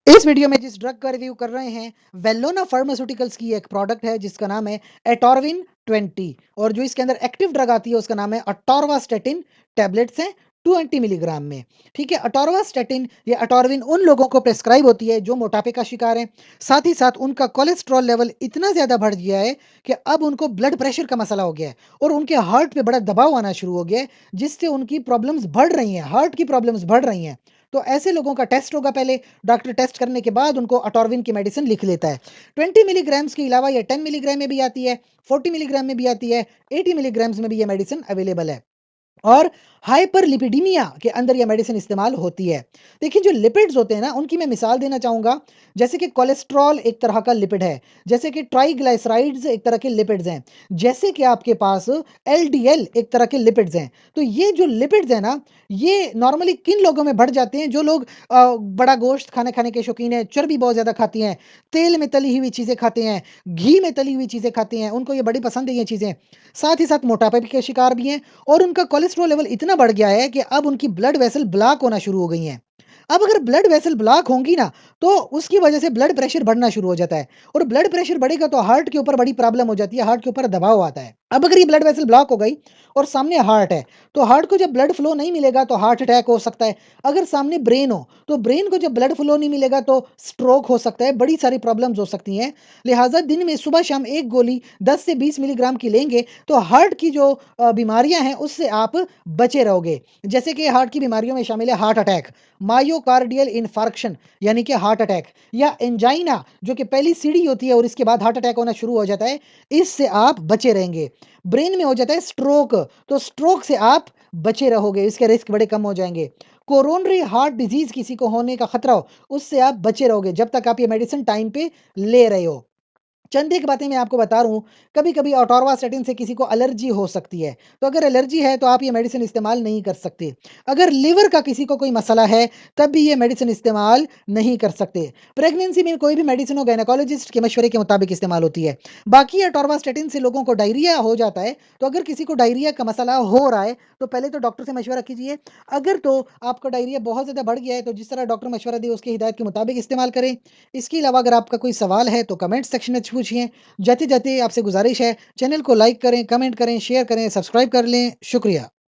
इस वीडियो में जिस ड्रग का रिव्यू कर रहे हैं वेलोना फार्मास्यूटिकल्स की एक प्रोडक्ट है जिसका नाम है एटॉर्विन 20 और जो इसके अंदर एक्टिव ड्रग आती है उसका नाम है अटॉर्वास्टेटिन। टैबलेट्स हैं 220 मिलीग्राम में। ठीक है, अटॉर्वास्टेटिन या अटॉर्विन उन लोगों को प्रेस्क्राइब होती है जो मोटापे का शिकार है, साथ ही साथ उनका कोलेस्ट्रॉल लेवल इतना ज़्यादा बढ़ गया है कि अब उनको ब्लड प्रेशर का मसला हो गया है और उनके हार्ट पे बड़ा दबाव आना शुरू हो गया है, जिससे उनकी प्रॉब्लम्स बढ़ रही हैं, हार्ट की प्रॉब्लम्स बढ़ रही हैं। तो ऐसे लोगों का टेस्ट होगा पहले, डॉक्टर टेस्ट करने के बाद उनको अटॉर्विन की मेडिसिन लिख लेता है। 20 मिलीग्राम्स के अलावा ये 10 मिलीग्राम में भी आती है, 40 मिलीग्राम में भी आती है, 80 मिलीग्राम्स में भी ये मेडिसिन अवेलेबल है और हाइपरलिपिडीमिया के अंदर यह मेडिसिन इस्तेमाल होती है। देखिए, जो लिपिड्स होते हैं ना, उनकी मैं मिसाल देना चाहूँगा। जैसे कि कोलेस्ट्रॉल एक तरह का लिपिड है, जैसे कि ट्राइग्लिसराइड्स एक तरह के लिपिड्स हैं, जैसे कि आपके पास एलडीएल एक तरह के लिपिड्स हैं। तो ये जो लिपिड्स हैं ना, ये नॉर्मली किन लोगों में बढ़ जाते हैं? जो लोग बड़ा गोश्त खाने खाने के शौकीन हैं, चर्बी बहुत ज़्यादा खाती हैं, तेल में तली हुई चीज़ें खाते हैं, घी में तली हुई चीज़ें खाते हैं, उनको ये बड़ी पसंद है ये चीज़ें। साथ ही साथ मोटापे के शिकार भी हैं और उनका कोलेस्ट्रॉल लेवल इतना बढ़ गया है कि अब उनकी ब्लड वेसल ब्लॉक होना शुरू हो गई हैं। अब अगर ब्लड वेसल ब्लॉक होंगी ना, तो उसकी वजह से ब्लड प्रेशर बढ़ना शुरू हो जाता है और ब्लड प्रेशर बढ़ेगा तो हार्ट के ऊपर बड़ी प्रॉब्लम हो जाती है, हार्ट के ऊपर दबाव आता है। अब अगर ये ब्लड वेसल ब्लॉक हो गई और सामने हार्ट है, तो हार्ट को जब ब्लड फ्लो नहीं मिलेगा तो हार्ट अटैक हो सकता है। अगर सामने ब्रेन हो, तो ब्रेन को जब ब्लड फ्लो नहीं मिलेगा तो स्ट्रोक हो सकता है, बड़ी सारी प्रॉब्लम्स हो सकती हैं। लिहाजा दिन में सुबह शाम एक गोली 10 से 20 मिलीग्राम की लेंगे तो हार्ट की जो बीमारियां हैं उससे आप बचे रहोगे। जैसे कि हार्ट की बीमारियों में शामिल है हार्ट अटैक, मायोकार्डियल इन्फार्क्शन यानी कि हार्ट अटैक, या एंजाइना जो कि पहली सीढ़ी होती है और इसके बाद हार्ट अटैक होना शुरू हो जाता है, इससे आप बचे रहेंगे। ब्रेन में हो जाता है स्ट्रोक, तो स्ट्रोक से आप बचे रहोगे, इसके रिस्क बड़े कम हो जाएंगे। कोरोनरी हार्ट डिजीज किसी को होने का खतरा हो, उससे आप बचे रहोगे जब तक आप ये मेडिसिन टाइम पे ले रहे हो। चंद एक बातें मैं आपको बता रहा हूँ, कभी-कभी अटॉर्वास्टेटिन से किसी को एलर्जी हो सकती है, तो अगर एलर्जी है तो आप ये मेडिसिन इस्तेमाल नहीं कर सकते। अगर लिवर का किसी को कोई मसला है, तब भी ये मेडिसिन इस्तेमाल नहीं कर सकते। प्रेगनेंसी में कोई भी मेडिसिन हो गायनेकोलॉजिस्ट के मशवरे के मुताबिक इस्तेमाल होती है। बाकी अटॉर्वास्टेटिन से लोगों को डायरिया हो जाता है, तो अगर किसी को डायरिया का मसला हो रहा है, तो पहले तो डॉक्टर से मशवरा कीजिए। अगर तो आपका डायरिया बहुत ज़्यादा बढ़ गया है, तो जिस तरह डॉक्टर मशवरा दे उसकी हिदायत के मुताबिक इस्तेमाल करें। इसके अलावा अगर आपका कोई सवाल है तो कमेंट सेक्शन में पूछिए। जाते-जाते आपसे गुज़ारिश है, चैनल को लाइक करें, कमेंट करें, शेयर करें, सब्सक्राइब कर लें। शुक्रिया।